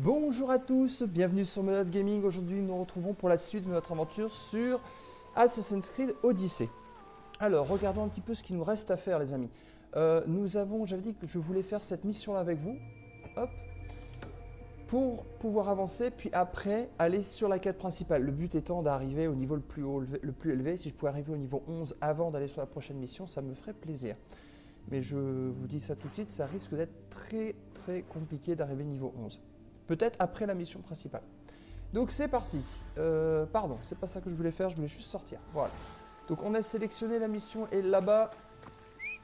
Bonjour à tous, bienvenue sur Monade Gaming. Aujourd'hui nous nous retrouvons pour la suite de notre aventure sur Assassin's Creed Odyssey. Alors regardons un petit peu ce qu'il nous reste à faire les amis. J'avais dit que je voulais faire cette mission là avec vous. Hop. Pour pouvoir avancer, puis après aller sur la quête principale. Le but étant d'arriver au niveau le plus élevé. Si je pouvais arriver au niveau 11 avant d'aller sur la prochaine mission, ça me ferait plaisir. Mais je vous dis ça tout de suite, ça risque d'être très compliqué d'arriver niveau 11. Peut-être après la mission principale. Donc c'est parti. Pardon, c'est pas ça que je voulais faire, je voulais juste sortir. Voilà. Donc on a sélectionné la mission et là-bas,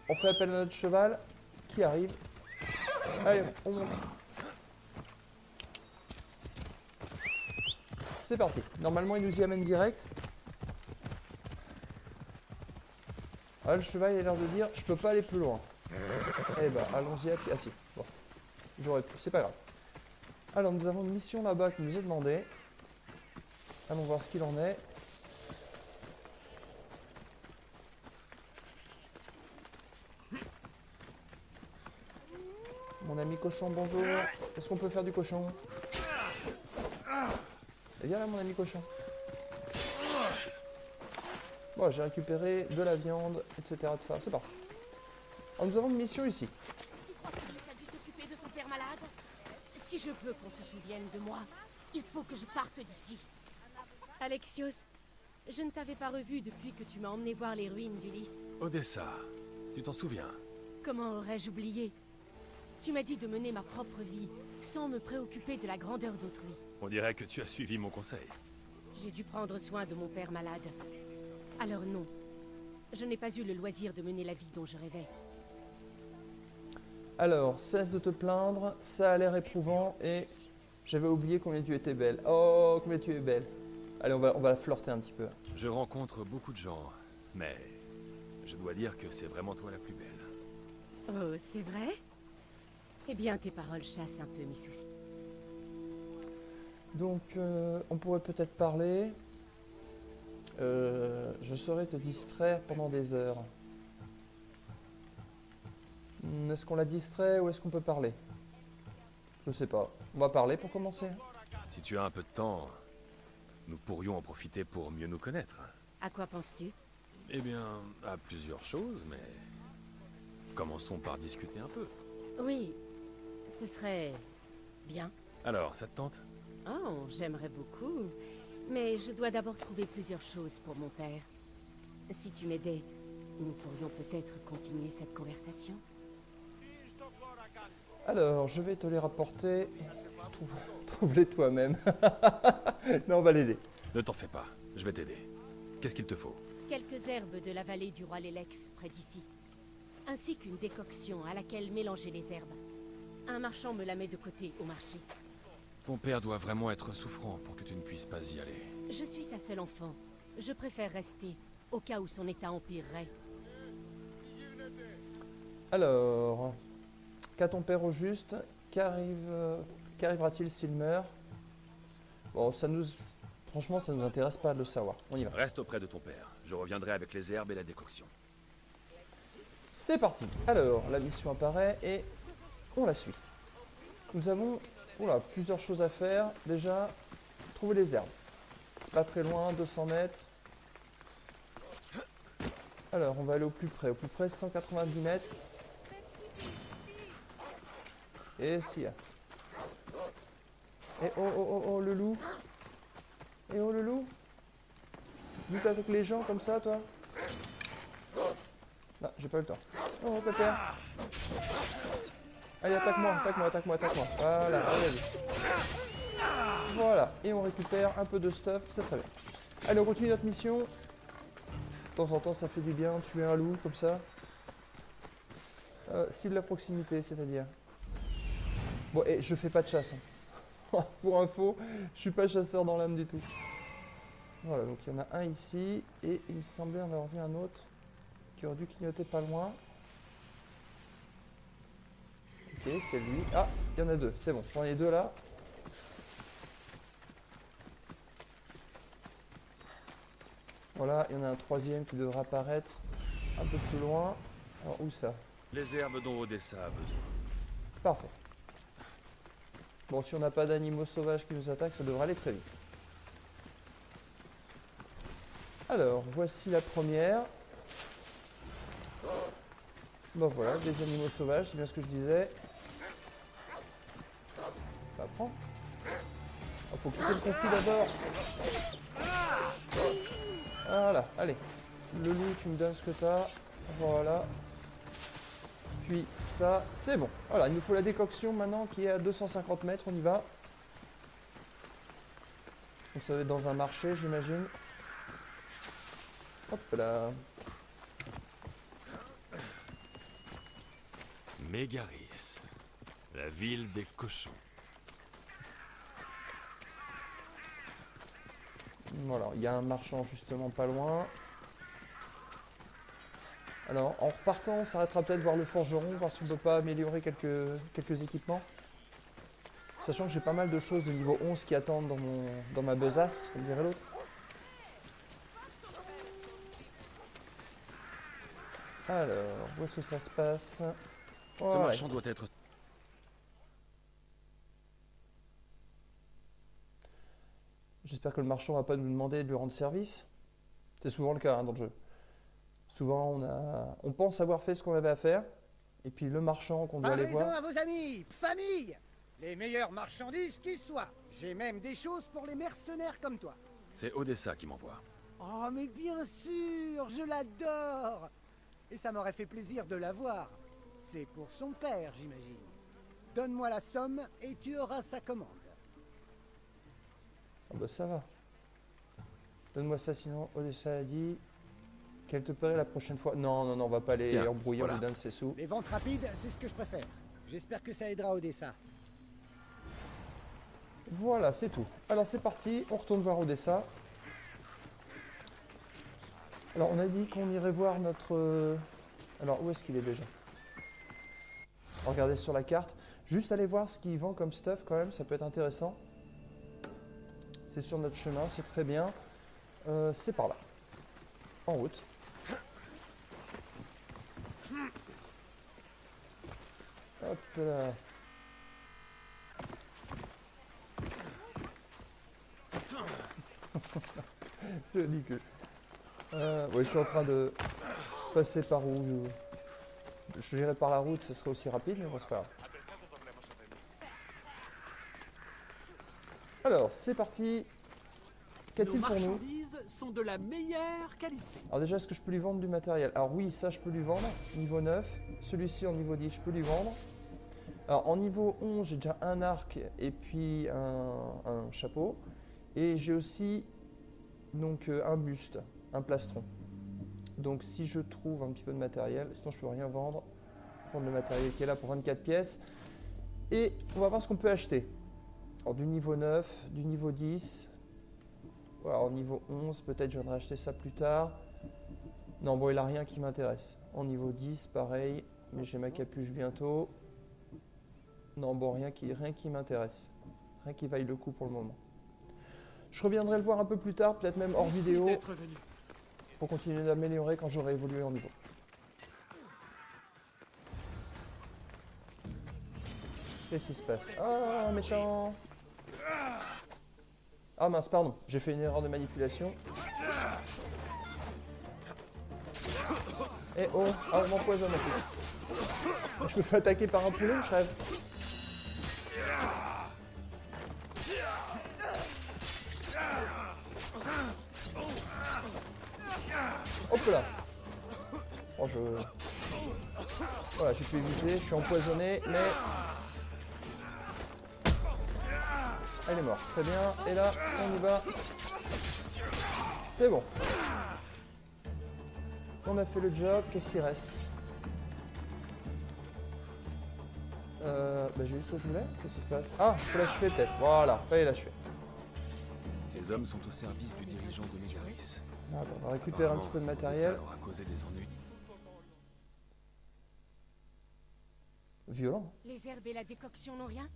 on fait appel à notre cheval qui arrive. Allez, on monte. C'est parti. Normalement, il nous y amène direct. Ah, le cheval il a l'air de dire je peux pas aller plus loin. Eh ben, allons-y à pied. Ah si, bon. J'aurais pu, c'est pas grave. Alors, nous avons une mission là-bas qui nous est demandée. Allons voir ce qu'il en est. Mon ami cochon, bonjour. Est-ce qu'on peut faire du cochon? Et viens là, mon ami cochon. Bon, j'ai récupéré de la viande, etc. de ça. C'est parti. Alors, nous avons une mission ici. Tu crois que Lys a dû s'occuper de son père malade? Si je veux qu'on se souvienne de moi, il faut que je parte d'ici. Alexios, je ne t'avais pas revu depuis que tu m'as emmené voir les ruines d'Ulysse. Odessa, tu t'en souviens? Comment aurais-je oublié? Tu m'as dit de mener ma propre vie, sans me préoccuper de la grandeur d'autrui. On dirait que tu as suivi mon conseil. J'ai dû prendre soin de mon père malade. Alors non, je n'ai pas eu le loisir de mener la vie dont je rêvais. Alors, cesse de te plaindre, ça a l'air éprouvant et j'avais oublié combien tu étais belle. Oh, combien tu es belle. Allez, on va la flirter un petit peu. Je rencontre beaucoup de gens, mais je dois dire que c'est vraiment toi la plus belle. Oh, c'est vrai? Eh bien, tes paroles chassent un peu mes soucis. Donc, on pourrait peut-être parler. Je saurais te distraire pendant des heures. Est-ce qu'on la distrait ou est-ce qu'on peut parler? Je sais pas. On va parler pour commencer. Si tu as un peu de temps, nous pourrions en profiter pour mieux nous connaître. À quoi penses-tu? Eh bien, à plusieurs choses, mais commençons par discuter un peu. Oui, ce serait bien. Alors, ça te tente? Oh, j'aimerais beaucoup. Mais je dois d'abord trouver plusieurs choses pour mon père. Si tu m'aidais, nous pourrions peut-être continuer cette conversation. Alors, je vais te les rapporter. Trouve-les toi-même. Non, on va l'aider. Ne t'en fais pas, je vais t'aider. Qu'est-ce qu'il te faut? Quelques herbes de la vallée du roi Lélex, près d'ici. Ainsi qu'une décoction à laquelle mélanger les herbes. Un marchand me la met de côté au marché. Ton père doit vraiment être souffrant pour que tu ne puisses pas y aller. Je suis sa seule enfant. Je préfère rester, au cas où son état empirerait. Alors, qu'a ton père au juste? Qu'arrivera-t-il s'il meurt? Bon, franchement, ça nous intéresse pas de le savoir. On y va. Reste auprès de ton père. Je reviendrai avec les herbes et la décoction. C'est parti. Alors, la mission apparaît et on la suit. Nous avons plusieurs choses à faire. Déjà, trouver les herbes. C'est pas très loin, 200 mètres. Alors, on va aller au plus près. Au plus près, 190 mètres. Et s'il y a. Et oh, le loup. Et oh, le loup. Lutte avec les gens comme ça, toi. Non, j'ai pas eu le temps. Oh, pépère. Allez, attaque-moi. Voilà, allez. Voilà, et on récupère un peu de stuff, c'est très bien. Allez, on continue notre mission. De temps en temps, ça fait du bien, tuer un loup comme ça. Cible à proximité, c'est-à-dire. Bon, et je fais pas de chasse. Hein. Pour info, je suis pas chasseur dans l'âme du tout. Voilà, donc il y en a un ici, et il me semblait en avoir vu un autre qui aurait dû clignoter pas loin. Ok, c'est lui. Ah, il y en a deux, c'est bon, j'en ai deux là. Voilà, il y en a un troisième qui devra apparaître un peu plus loin. Alors, où ça? Les herbes dont Odessa a besoin. Parfait. Bon, si on n'a pas d'animaux sauvages qui nous attaquent, ça devrait aller très vite. Alors, voici la première. Bon voilà, des animaux sauvages, c'est bien ce que je disais. Ça prend. Il faut quitter le conflit d'abord. Voilà, allez. Le loup, tu me donnes ce que tu as. Voilà. Puis ça, c'est bon. Voilà, il nous faut la décoction maintenant qui est à 250 mètres, on y va. Donc ça va être dans un marché, j'imagine. Hop là. Mégaris, la ville des cochons. Voilà, il y a un marchand justement pas loin. Alors, en repartant, on s'arrêtera peut-être voir le forgeron, voir si on peut pas améliorer quelques équipements. Sachant que j'ai pas mal de choses de niveau 11 qui attendent dans ma besace, comme dirait l'autre. Alors, où est-ce que ça se passe? Ce Voilà. marchand doit être... J'espère que le marchand va pas nous demander de lui rendre service. C'est souvent le cas dans le jeu. Souvent, on pense avoir fait ce qu'on avait à faire, et puis le marchand qu'on doit aller Parlez-en voir... à vos amis, famille, les meilleures marchandises qui soient. J'ai même des choses pour les mercenaires comme toi. C'est Odessa qui m'envoie. Oh mais bien sûr, je l'adore. Et ça m'aurait fait plaisir de la voir. C'est pour son père, j'imagine. Donne-moi la somme et tu auras sa commande. Ah bah ça va. Donne-moi ça, sinon Odessa a dit qu'elle te paierait la prochaine fois. Non, non, non, on va pas les Tiens, embrouiller, voilà. on lui donne ses sous. Les ventes rapides, c'est ce que je préfère. J'espère que ça aidera Odessa. Voilà, c'est tout. Alors c'est parti, on retourne voir Odessa. Alors on a dit qu'on irait voir notre... Alors où est-ce qu'il est déjà? Regardez sur la carte. Juste aller voir ce qu'il vend comme stuff quand même, ça peut être intéressant. C'est sur notre chemin, c'est très bien. C'est par là. En route. Hop là. C'est ridicule. Ouais, je suis en train de passer par où je dirais par la route, ce serait aussi rapide, mais bon, c'est pas grave. Alors, c'est parti. Qu'a-t-il Nos pour nous? marchandises sont de la meilleure qualité. Alors déjà, est-ce que je peux lui vendre du matériel? Alors oui, ça je peux lui vendre, niveau 9. Celui-ci en niveau 10, je peux lui vendre. Alors en niveau 11, j'ai déjà un arc et puis un chapeau. Et j'ai aussi donc un buste, un plastron. Donc si je trouve un petit peu de matériel, sinon je peux rien vendre. Prendre le matériel qui est là pour 24 pièces. Et on va voir ce qu'on peut acheter. Alors du niveau 9, du niveau 10. Alors niveau 11, peut-être je viendrai acheter ça plus tard. Non, bon, il n'a rien qui m'intéresse. En niveau 10, pareil, mais j'ai ma capuche bientôt. Non, bon, rien qui m'intéresse. Rien qui vaille le coup pour le moment. Je reviendrai le voir un peu plus tard, peut-être même hors Merci vidéo, d'être venu. pour continuer d'améliorer quand j'aurai évolué en niveau. Qu'est-ce qui se passe? Ah, méchant! Ah mince, pardon, j'ai fait une erreur de manipulation. Eh oh, ah, on m'empoisonne en plus. Je me fais attaquer par un poulet, je rêve. Hop là. Oh, voilà, j'ai pu éviter, je suis empoisonné, mais... Elle est morte, très bien. Et là, on y va. C'est bon. On a fait le job, qu'est-ce qu'il reste? J'ai eu ce que je voulais. Qu'est-ce qui se passe? Ah, faut l'achever peut-être. Voilà, fallait l'achever. Ces hommes sont au service du dirigeant de Mégaris. Attends, on va récupérer un petit peu de matériel. Ça leur a causé des ennuis. Violent. Les herbes et la décoction n'ont rien?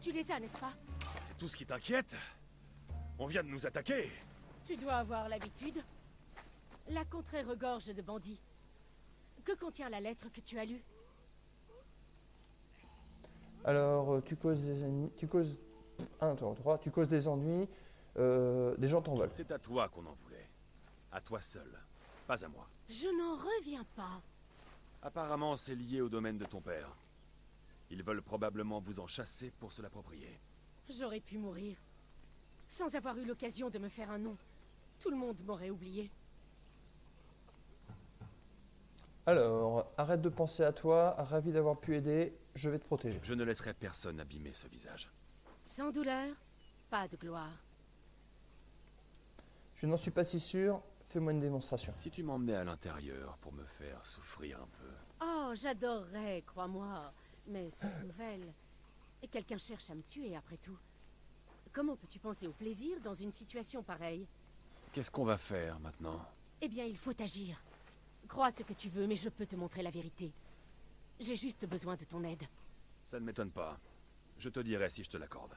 Tu les as, n'est-ce pas? C'est tout ce qui t'inquiète? On vient de nous attaquer. Tu dois avoir l'habitude. La contrée regorge de bandits. Que contient la lettre que tu as lue? Alors, tu causes des ennuis, tu causes... 1, 2, 3, tu causes des ennuis, des gens t'en veulent. C'est à toi qu'on en voulait. À toi seul. Pas à moi. Je n'en reviens pas. Apparemment, c'est lié au domaine de ton père. Ils veulent probablement vous en chasser pour se l'approprier. J'aurais pu mourir. Sans avoir eu l'occasion de me faire un nom. Tout le monde m'aurait oublié. Alors, arrête de penser à toi, ravi d'avoir pu aider, je vais te protéger. Je ne laisserai personne abîmer ce visage. Sans douleur, pas de gloire. Je n'en suis pas si sûr, fais-moi une démonstration. Si tu m'emmenais à l'intérieur pour me faire souffrir un peu... Oh, j'adorerais, crois-moi. Mais cette nouvelle... Et quelqu'un cherche à me tuer, après tout. Comment peux-tu penser au plaisir dans une situation pareille? Qu'est-ce qu'on va faire maintenant? Eh bien, il faut agir. Crois ce que tu veux, mais je peux te montrer la vérité. J'ai juste besoin de ton aide. Ça ne m'étonne pas. Je te dirai si je te l'accorde.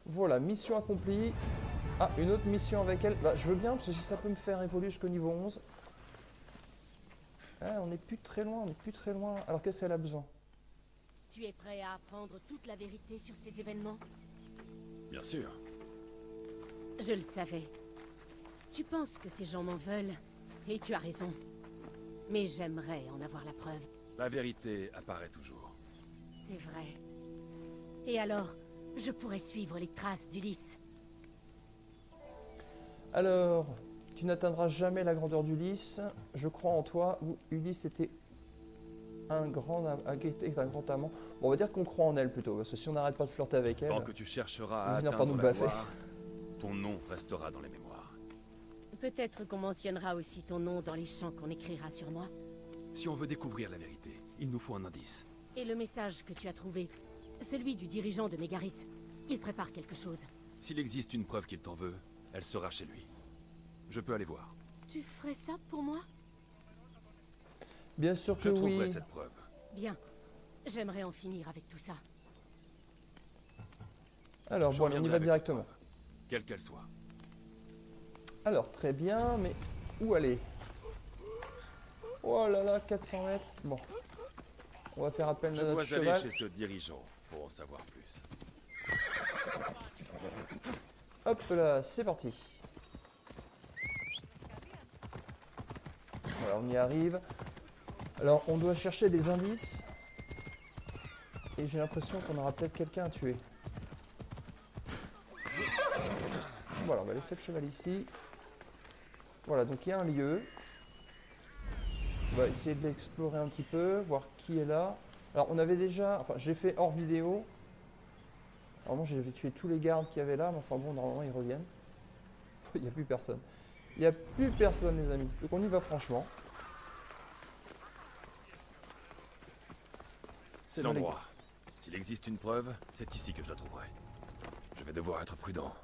Voilà, mission accomplie. Ah, une autre mission avec elle. Bah, je veux bien, parce que si ça peut me faire évoluer jusqu'au niveau 11. Ah, on n'est plus très loin, on n'est plus très loin. Alors, qu'est-ce qu'elle a besoin? Tu es prêt à apprendre toute la vérité sur ces événements? Bien sûr. Je le savais. Tu penses que ces gens m'en veulent, et tu as raison. Mais j'aimerais en avoir la preuve. La vérité apparaît toujours. C'est vrai. Et alors, je pourrais suivre les traces d'Ulysse. Alors, tu n'atteindras jamais la grandeur d'Ulysse. Je crois en toi, où Ulysse était un grand amant. Bon, on va dire qu'on croit en elle plutôt, parce que si on n'arrête pas de flirter avec elle... Tant que tu chercheras à va finir par atteindre nous la baffer. gloire, ton nom restera dans les mémoires. Peut-être qu'on mentionnera aussi ton nom dans les chants qu'on écrira sur moi. Si on veut découvrir la vérité, il nous faut un indice. Et le message que tu as trouvé, celui du dirigeant de Mégaris, il prépare quelque chose. S'il existe une preuve qu'il t'en veut, elle sera chez lui. Je peux aller voir. Tu ferais ça pour moi? Bien sûr que Je trouverai oui. cette preuve. Bien. J'aimerais en finir avec tout ça. Alors, Je bon, allez, on y reviendrai va avec directement. la preuve, quelle qu'elle soit. Alors, très bien, mais où aller? Oh là là, 400 mètres. Bon. On va faire appel Je à notre dois aller cheval. chez ce dirigeant pour en savoir plus. Hop là, c'est parti. Voilà, on y arrive. Alors, on doit chercher des indices. Et j'ai l'impression qu'on aura peut-être quelqu'un à tuer. Voilà, on va laisser le cheval ici. Voilà, donc il y a un lieu. On va essayer de l'explorer un petit peu, voir qui est là. Alors, on avait déjà... Enfin, j'ai fait hors vidéo. Normalement, j'avais tué tous les gardes qu'il y avait là, mais enfin bon, normalement, ils reviennent. Il n'y a plus personne. Il n'y a plus personne, les amis. Donc, on y va franchement. C'est Bon, l'endroit. S'il existe une preuve, c'est ici que je la trouverai. Je vais devoir être prudent.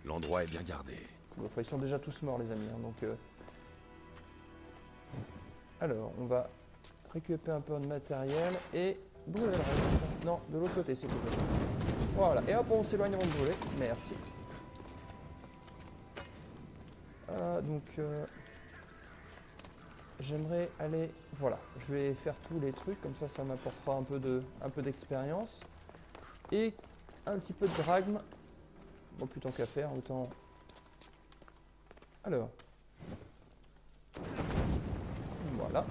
L'endroit est bien gardé. Bon, enfin, ils sont déjà tous morts, les amis. Hein, donc, alors, on va récupérer un peu de matériel et brûler le reste. Non, de l'autre côté, s'il vous plaît. Voilà, et hop, on s'éloigne avant de brûler. Merci. Donc, j'aimerais aller... Voilà, je vais faire tous les trucs, comme ça m'apportera un peu d'expérience. Et un petit peu de dragme. Bon, plus tant qu'à faire, autant... Alors. Voilà.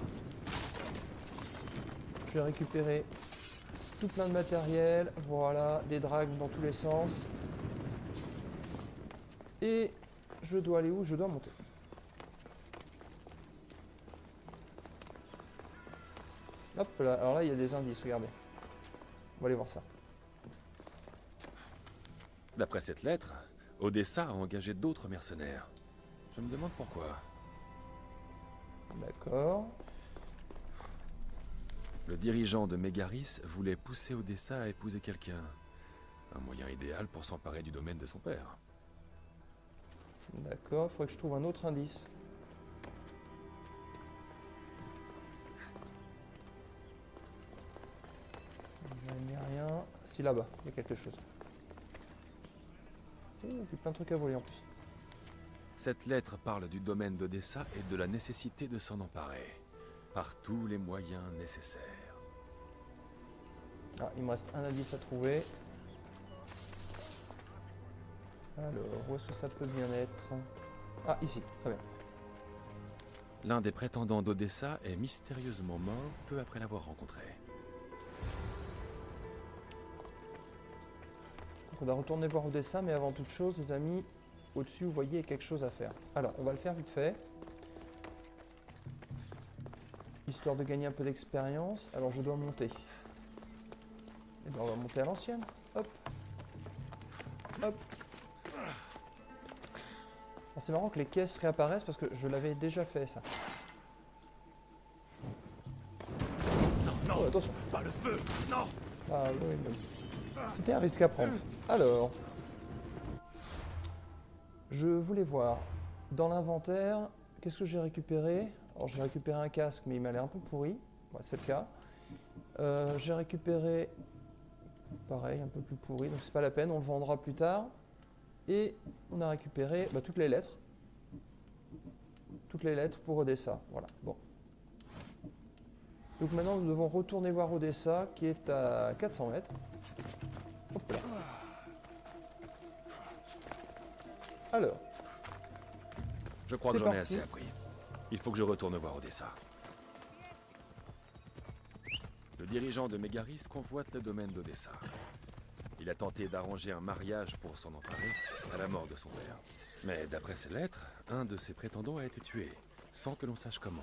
Je vais récupérer tout plein de matériel. Voilà, des dragmes dans tous les sens. Et je dois aller où? Je dois monter. Hop là, alors là il y a des indices, regardez. On va aller voir ça. D'après cette lettre, Odessa a engagé d'autres mercenaires. Je me demande pourquoi. D'accord. Le dirigeant de Mégaris voulait pousser Odessa à épouser quelqu'un. Un moyen idéal pour s'emparer du domaine de son père. D'accord, il faudrait que je trouve un autre indice. Il n'y a rien. Si, là-bas, il y a quelque chose. Oh, il y a plein de trucs à voler en plus. Cette lettre parle du domaine d'Odessa et de la nécessité de s'en emparer. par tous les moyens nécessaires. Ah, il me reste un indice à trouver. Alors, où est-ce que ça peut bien être? Ah, ici, très bien. L'un des prétendants d'Odessa est mystérieusement mort peu après l'avoir rencontré. Donc on va retourner voir Odessa, mais avant toute chose, les amis, au-dessus, vous voyez, il y a quelque chose à faire. Alors, on va le faire vite fait. Histoire de gagner un peu d'expérience. Alors, je dois monter. Eh bien, on va monter à l'ancienne. Hop. Hop. Alors, c'est marrant que les caisses réapparaissent parce que je l'avais déjà fait, ça. Oh, attention. Pas le feu. Non. Ah oui, oui. C'était un risque à prendre. Alors, je voulais voir dans l'inventaire, qu'est-ce que j'ai récupéré? Alors j'ai récupéré un casque, mais il m'a l'air un peu pourri. Ouais, c'est le cas. J'ai récupéré, pareil, un peu plus pourri, donc c'est pas la peine, on le vendra plus tard. Et on a récupéré toutes les lettres. Toutes les lettres pour Odessa. Voilà, bon. Donc maintenant, nous devons retourner voir Odessa, qui est à 400 mètres. Hop là. Alors, Je crois C'est que j'en ai parti. assez appris. Il faut que je retourne voir Odessa. Le dirigeant de Mégaris convoite le domaine d'Odessa. Il a tenté d'arranger un mariage pour s'en emparer à la mort de son père. Mais d'après ses lettres, un de ses prétendants a été tué, sans que l'on sache comment.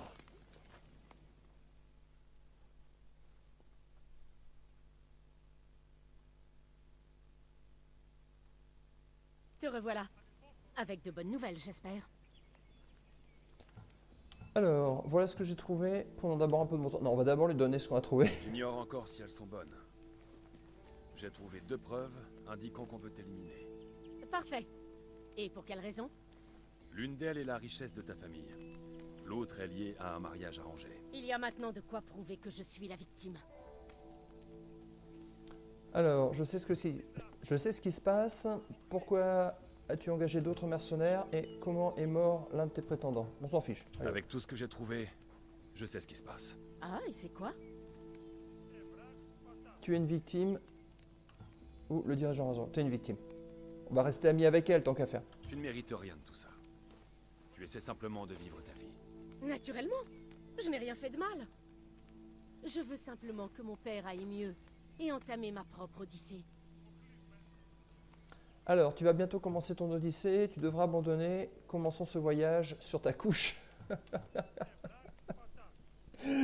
Te revoilà. Avec de bonnes nouvelles, j'espère. alors, voilà ce que j'ai trouvé. Prenons d'abord un peu de mon temps. Non, on va d'abord lui donner ce qu'on a trouvé. J'ignore encore si elles sont bonnes. J'ai trouvé 2 preuves indiquant qu'on veut t'éliminer. Parfait. Et pour quelle raison? L'une d'elles est la richesse de ta famille. L'autre est liée à un mariage arrangé. Il y a maintenant de quoi prouver que je suis la victime. Alors, je sais ce qui se passe. Pourquoi as-tu engagé d'autres mercenaires et comment est mort l'un de tes prétendants? On s'en fiche. Allez. Avec tout ce que j'ai trouvé, je sais ce qui se passe. Ah, et c'est quoi? Tu es une victime ou le dirigeant a raison. Tu es une victime. On va rester amis avec elle tant qu'à faire. Tu ne mérites rien de tout ça. Tu essaies simplement de vivre ta vie. Naturellement. Je n'ai rien fait de mal. Je veux simplement que mon père aille mieux et entamer ma propre odyssée. Alors, tu vas bientôt commencer ton odyssée. Tu devras abandonner. Commençons ce voyage sur ta couche.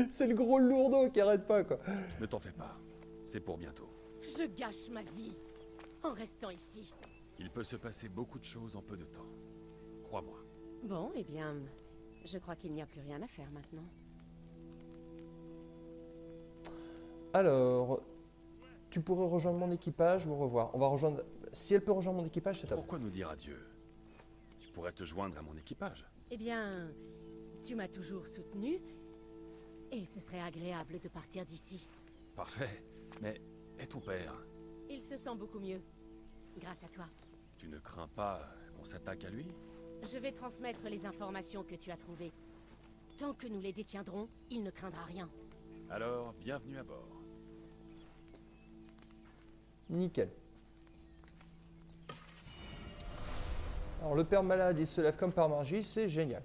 C'est le gros lourdeau qui arrête pas, quoi. Ne t'en fais pas. C'est pour bientôt. Je gâche ma vie en restant ici. Il peut se passer beaucoup de choses en peu de temps. Crois-moi. Bon, eh bien, je crois qu'il n'y a plus rien à faire maintenant. Alors, tu pourrais rejoindre mon équipage ou au revoir. On va rejoindre... Si elle peut rejoindre mon équipage, c'est top. Pourquoi nous dire adieu? Tu pourrais te joindre à mon équipage. Eh bien, tu m'as toujours soutenu et ce serait agréable de partir d'ici. Parfait. Mais, et ton père? Il se sent beaucoup mieux, grâce à toi. Tu ne crains pas qu'on s'attaque à lui? Je vais transmettre les informations que tu as trouvées. Tant que nous les détiendrons, il ne craindra rien. Alors, bienvenue à bord. Nickel. Alors, le père malade, il se lève comme par magie, c'est génial.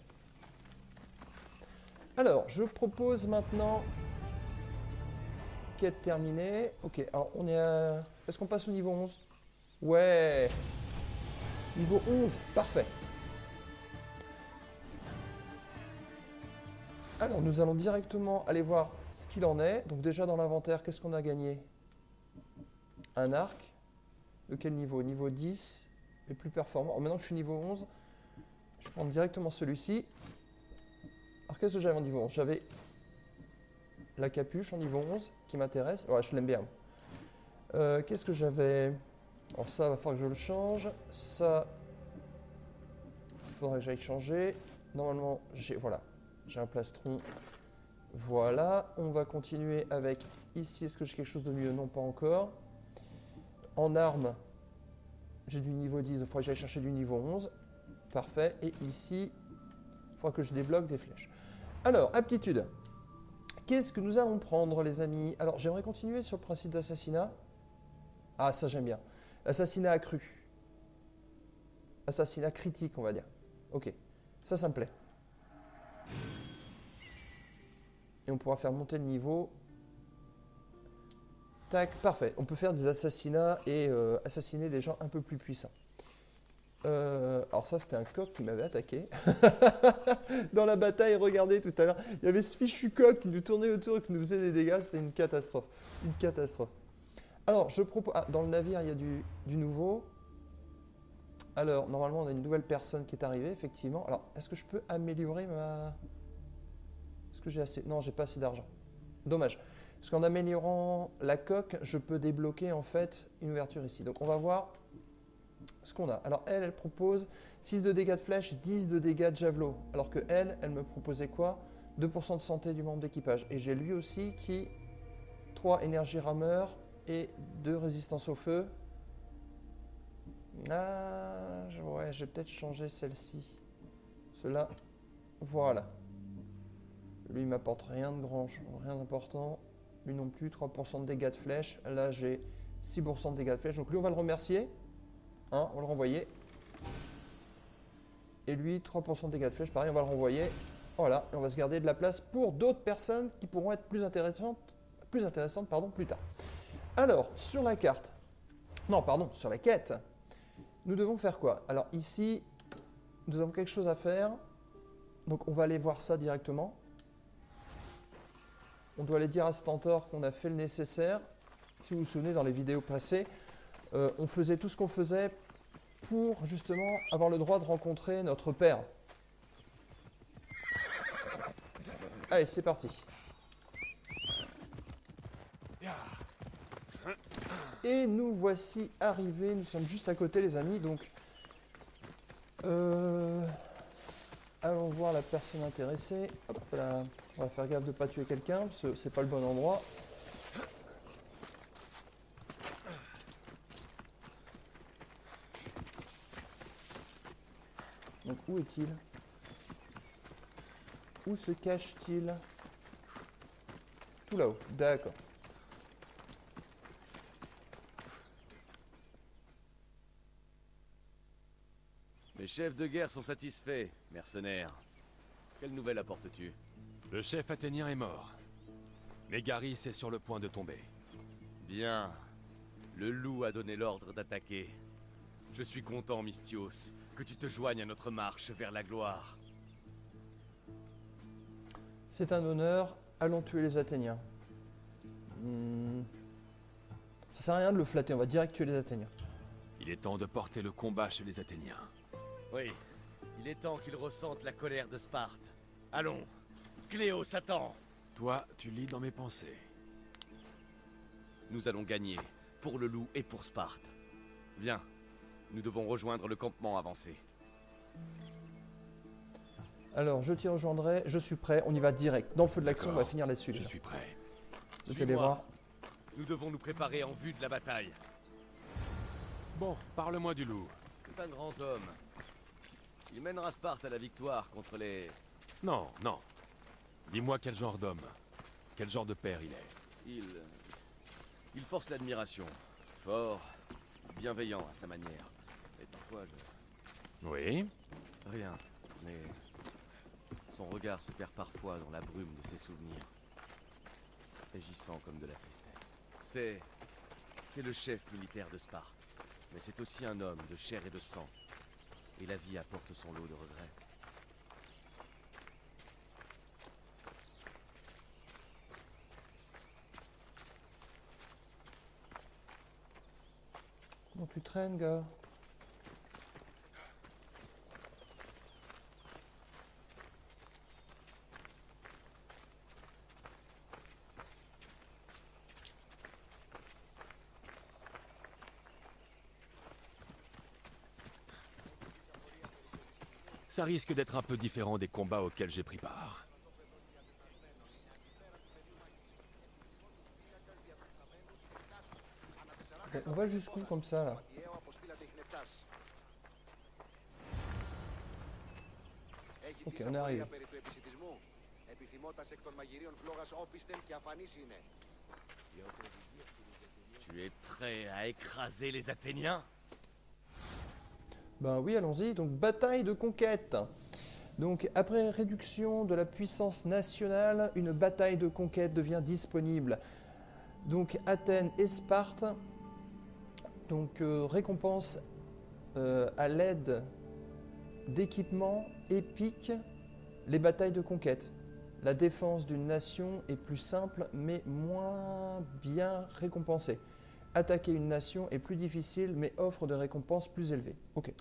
Alors, je propose maintenant... Quête terminée. Ok, alors on est à... Est-ce qu'on passe au niveau 11? Ouais. Niveau 11, parfait. Alors, nous allons directement aller voir ce qu'il en est. Donc déjà dans l'inventaire, qu'est-ce qu'on a gagné? Un arc. De quel niveau? Niveau 10. Et plus performant. Alors, maintenant que je suis niveau 11, je vais prendre directement celui-ci. Alors qu'est-ce que j'avais en niveau 11? J'avais la capuche en niveau 11 qui m'intéresse. Ouais, je l'aime bien. Qu'est-ce que j'avais? Alors ça, il va falloir que je le change. Ça, il faudrait que j'aille changer. Normalement, j'ai un plastron. Voilà, on va continuer avec ici. Est-ce que j'ai quelque chose de mieux? Non, pas encore. En armes, j'ai du niveau 10, il faudrait que j'aille chercher du niveau 11. Parfait. Et ici, il faudra que je débloque des flèches. Alors, aptitude. Qu'est-ce que nous allons prendre, les amis? Alors, j'aimerais continuer sur le principe d'assassinat. Ah, ça, j'aime bien. Assassinat accru. Assassinat critique, on va dire. Ok. Ça me plaît. Et on pourra faire monter le niveau. Tac, parfait. On peut faire des assassinats et assassiner des gens un peu plus puissants. Alors ça, c'était un coq qui m'avait attaqué. Dans la bataille, regardez tout à l'heure, il y avait ce fichu coq qui nous tournait autour et qui nous faisait des dégâts. C'était une catastrophe. Une catastrophe. Alors, je propose... Ah, dans le navire, il y a du nouveau. Alors, normalement, on a une nouvelle personne qui est arrivée, effectivement. Alors, est-ce que je peux améliorer ma... Est-ce que j'ai assez... Non, j'ai pas assez d'argent. Dommage. Parce qu'en améliorant la coque, je peux débloquer, en fait, une ouverture ici. Donc, on va voir ce qu'on a. Alors, elle propose 6 de dégâts de flèche, 10 de dégâts de javelot. Alors que elle me proposait quoi? 2% de santé du membre d'équipage. Et j'ai lui aussi qui... 3 énergie rameur et 2 résistance au feu. Ah, ouais, je vais peut-être changer celle-ci. Cela, voilà. Lui, il m'apporte rien de grand, rien d'important. Lui non plus, 3% de dégâts de flèche. Là, j'ai 6% de dégâts de flèche. Donc lui, on va le remercier. Hein, on va le renvoyer. Et lui, 3% de dégâts de flèche. Pareil, on va le renvoyer. Voilà, et on va se garder de la place pour d'autres personnes qui pourront être plus intéressantes plus tard. Alors, sur la carte. Non, pardon, sur la quête. Nous devons faire quoi? Alors ici, nous avons quelque chose à faire. Donc on va aller voir ça directement. On doit aller dire à Stentor qu'on a fait le nécessaire. Si vous vous souvenez, dans les vidéos passées, on faisait tout ce qu'on faisait pour justement avoir le droit de rencontrer notre père. Allez, c'est parti. Et nous voici arrivés, nous sommes juste à côté les amis, donc allons voir la personne intéressée. Hop là. On va faire gaffe de ne pas tuer quelqu'un, parce que c'est pas le bon endroit. Donc où est-il? Où se cache-t-il? Tout là-haut, d'accord. Les chefs de guerre sont satisfaits, mercenaires. Quelle nouvelle apportes-tu? Le chef athénien est mort. Mégaris est sur le point de tomber. Bien. Le loup a donné l'ordre d'attaquer. Je suis content, Misthios, que tu te joignes à notre marche vers la gloire. C'est un honneur, allons tuer les Athéniens. Ça sert à rien de le flatter, on va direct tuer les Athéniens. Il est temps de porter le combat chez les Athéniens. Oui, il est temps qu'ils ressentent la colère de Sparte. Allons, Cléo s'attend. Toi, tu lis dans mes pensées. Nous allons gagner, pour le loup et pour Sparte. Viens, nous devons rejoindre le campement avancé. Alors, je t'y rejoindrai, je suis prêt, on y va direct. Dans le feu de l'action, on va finir là-dessus. Je déjà. suis prêt. Vous allez voir. Nous devons nous préparer en vue de la bataille. Bon, parle-moi du loup. C'est un grand homme. Il mènera Sparte à la victoire contre les... Non, non. Dis-moi quel genre d'homme, quel genre de père il est. Il force l'admiration. Fort, bienveillant à sa manière. Et parfois Oui. Rien, mais... Son regard se perd parfois dans la brume de ses souvenirs. Agissant comme de la tristesse. C'est le chef militaire de Sparte. Mais c'est aussi un homme de chair et de sang. Et la vie apporte son lot de regrets. Comment tu traînes, gars? Ça risque d'être un peu différent des combats auxquels j'ai pris part. Bon, on va jusqu'où comme ça, là? Ok, on est arrivé. Tu es prêt à écraser les Athéniens? Ben oui, allons-y. Donc, bataille de conquête. Donc, après réduction de la puissance nationale, une bataille de conquête devient disponible. Donc, Athènes et Sparte, donc, récompense à l'aide d'équipements épiques les batailles de conquête. La défense d'une nation est plus simple, mais moins bien récompensée. Attaquer une nation est plus difficile, mais offre de récompenses plus élevées. Ok.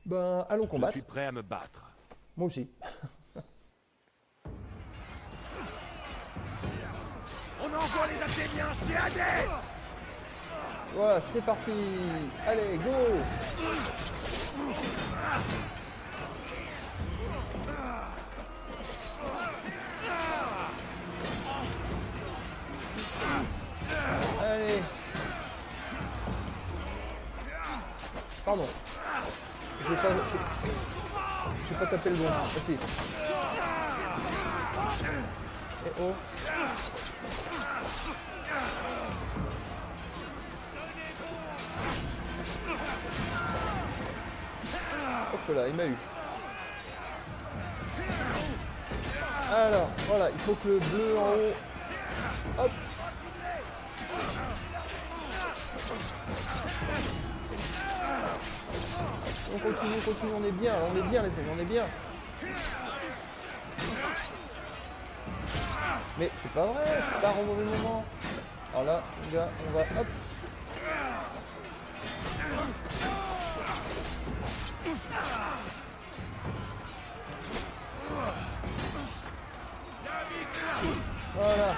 Ben, allons Je combattre. suis prêt à me battre. Moi aussi. On envoie les Athéniens chez Hadès! Voilà, c'est parti. Allez, go. Allez. Pardon. Je vais pas taper le bon. Ah si. Et oh. Hop là, il m'a eu. Alors, voilà, il faut que le bleu en haut. Hop. On continue, on est bien, là, on est bien les amis, on est bien. Mais c'est pas vrai, je pars au mauvais moment. Alors là, les gars, on va, hop. Voilà.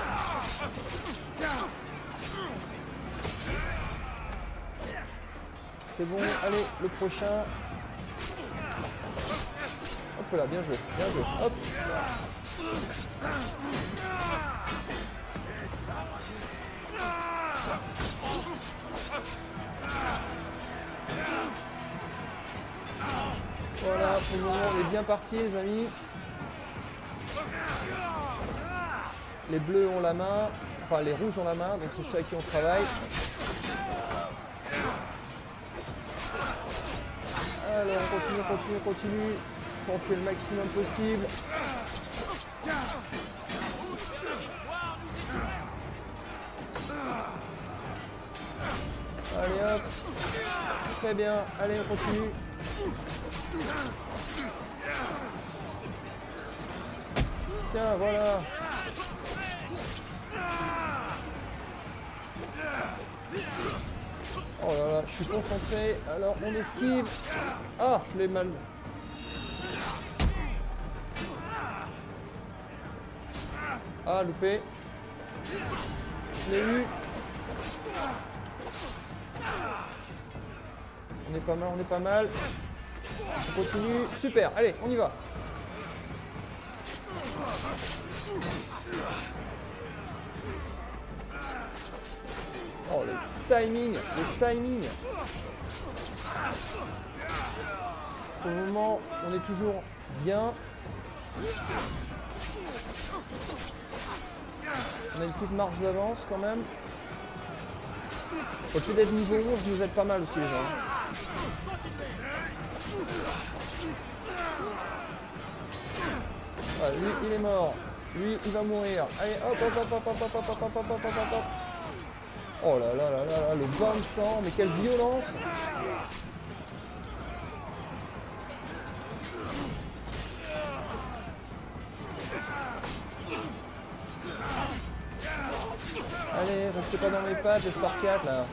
C'est bon, allez, le prochain. Hop là, bien joué, hop. Voilà, pour le moment, on est bien parti, les amis. Les bleus ont la main, enfin les rouges ont la main, donc c'est ceux avec qui on travaille. Alors, on continue. Il faut en tuer le maximum possible. Allez hop. Très bien. Allez, on continue. Tiens, voilà. Oh là là, je suis concentré. Alors, on esquive. Ah, je l'ai mal. Ah, loupé. Je l'ai eu. On est pas mal. On continue. Super, allez, on y va. Oh, le timing. Pour le moment, on est toujours bien. On a une petite marge d'avance quand même. Au fait d'être niveau 11, nous aide pas mal aussi les gens. Ah, lui, il est mort. Lui, il va mourir. Allez, hop. Oh là là là là, le bain de sang, mais quelle violence! Allez, restez pas dans mes pattes, les Spartiates là.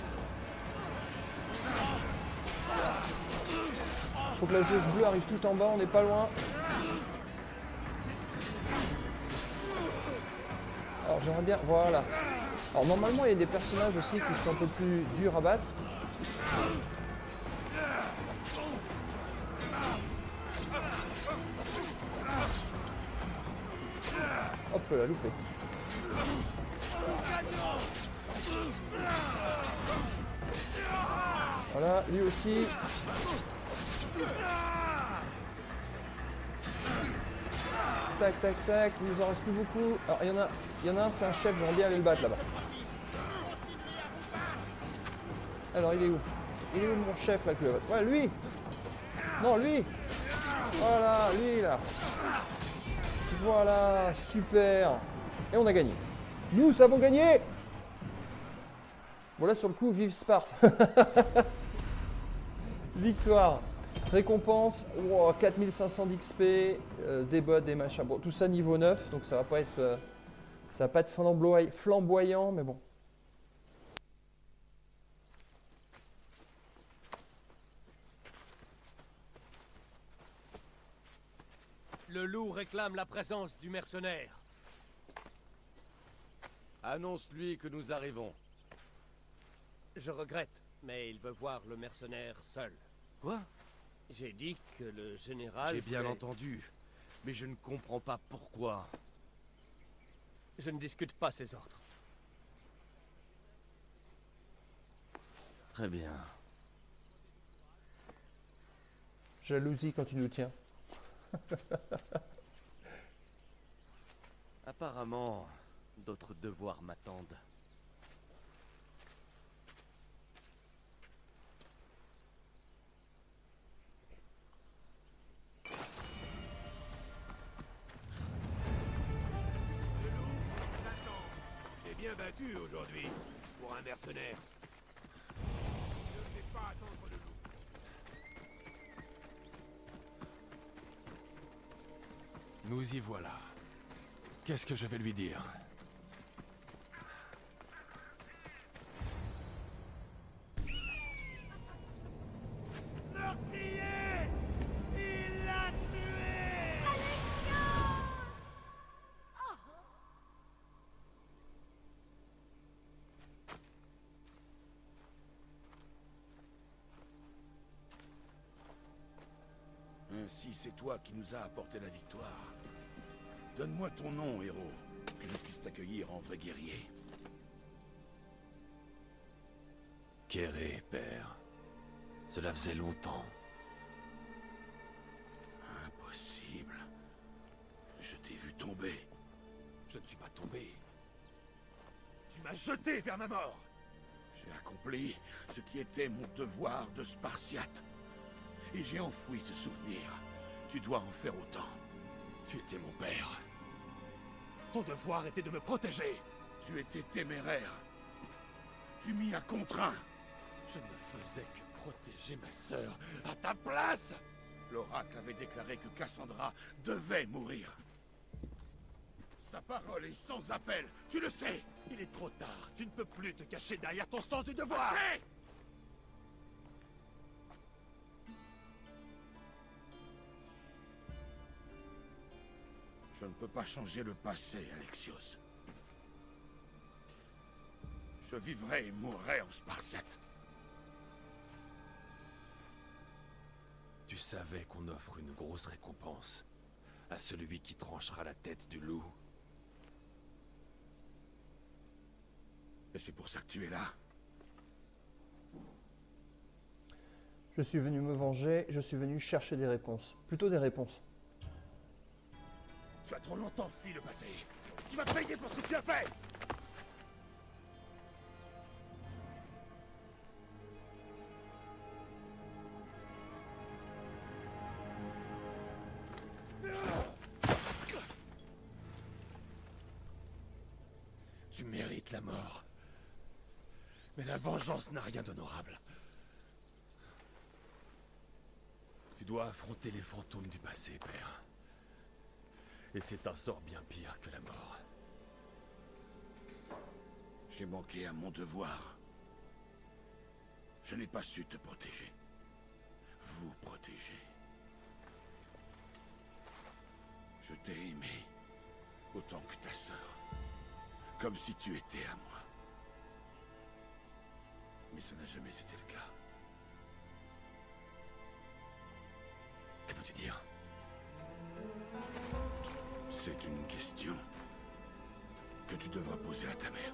Faut que la jauge bleue arrive tout en bas, on n'est pas loin. Alors j'aimerais bien, voilà. Alors normalement il y a des personnages aussi qui sont un peu plus durs à battre. Hop là, loupé. Voilà, lui aussi. tac, tac, tac. Il nous en reste plus beaucoup. Alors, il y en a un, c'est un chef, j'aimerais bien aller le battre là-bas. Alors, il est où? Il est où mon chef là que je vais battre? Ouais, lui! Non, lui! Voilà, lui là. Voilà, super. Et on a gagné. Nous avons gagné! Bon là sur le coup, vive Sparte. Victoire. Récompense, wow, 4500 d'XP, des bots, des machins. Bon, tout ça niveau 9, donc ça va pas être flamboyant, mais bon. Le loup réclame la présence du mercenaire. Annonce-lui que nous arrivons. Je regrette, mais il veut voir le mercenaire seul. Quoi? J'ai dit que le général... J'ai bien fait- entendu, mais je ne comprends pas pourquoi. Je ne discute pas ses ordres. Très bien. Jalousie quand tu nous tiens. Apparemment, d'autres devoirs m'attendent. T'es bien battu aujourd'hui, pour un mercenaire. Ne fais pas attendre le loup. Nous y voilà. Qu'est-ce que je vais lui dire? Meurtrier! Il l'a tué! Ainsi, c'est toi qui nous as apporté la victoire. Donne-moi ton nom, héros, que je puisse t'accueillir en vrai guerrier. Kéré, père. Cela faisait longtemps. Impossible. Je t'ai vu tomber. Je ne suis pas tombé. Tu m'as jeté vers ma mort. J'ai accompli ce qui était mon devoir de Spartiate. Et j'ai enfoui ce souvenir. Tu dois en faire autant. Tu étais mon père. Ton devoir était de me protéger. Tu étais téméraire. Tu m'y as contraint. Je ne faisais que protéger ma sœur à ta place. L'oracle avait déclaré que Cassandra devait mourir. Sa parole est sans appel, tu le sais. Il est trop tard, tu ne peux plus te cacher derrière ton sens du devoir. Assez! Je ne peux pas changer le passé, Alexios. Je vivrai et mourrai en Spartiate. Tu savais qu'on offre une grosse récompense à celui qui tranchera la tête du loup. Et c'est pour ça que tu es là? Je suis venu me venger, je suis venu chercher des réponses. Plutôt des réponses. Tu as trop longtemps fui le passé. Tu vas payer pour ce que tu as fait! Tu mérites la mort. Mais la vengeance n'a rien d'honorable. Tu dois affronter les fantômes du passé, père. Et c'est un sort bien pire que la mort. J'ai manqué à mon devoir. Je n'ai pas su te protéger. Vous protéger. Je t'ai aimé autant que ta sœur. Comme si tu étais à moi. Mais ça n'a jamais été le cas. Que veux-tu dire? C'est une question que tu devras poser à ta mère.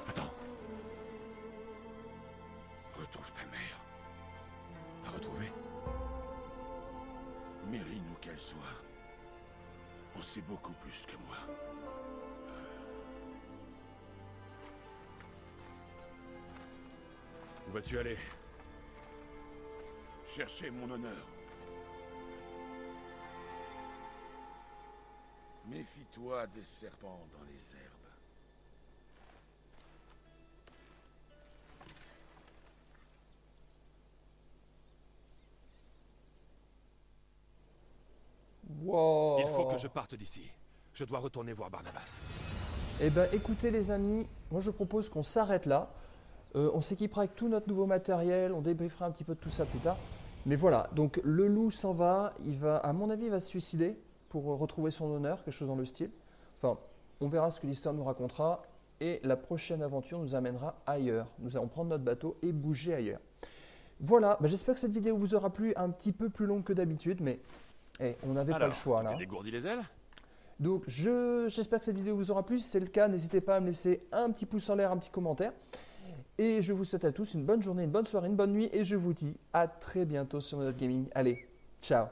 Attends, Retrouve ta mère. à retrouver? Mérine où qu'elle soit. On sait beaucoup plus que moi. Où vas-tu aller? Chercher mon honneur. Méfie-toi des serpents dans les herbes. Wow. Il faut que je parte d'ici. Je dois retourner voir Barnabas. Eh ben, écoutez les amis, moi je propose qu'on s'arrête là. On s'équipera avec tout notre nouveau matériel, on débriefera un petit peu de tout ça plus tard. Mais voilà, donc le loup s'en va, à mon avis, il va se suicider pour retrouver son honneur, quelque chose dans le style. Enfin, on verra ce que l'histoire nous racontera et la prochaine aventure nous amènera ailleurs. Nous allons prendre notre bateau et bouger ailleurs. Voilà, ben, j'espère que cette vidéo vous aura plu, un petit peu plus longue que d'habitude, mais on n'avait pas le choix là. Tu t'es dégourdi les ailes? Donc j'espère que cette vidéo vous aura plu. Si c'est le cas, n'hésitez pas à me laisser un petit pouce en l'air, un petit commentaire. Et je vous souhaite à tous une bonne journée, une bonne soirée, une bonne nuit. Et je vous dis à très bientôt sur Monade Gaming. Allez, ciao!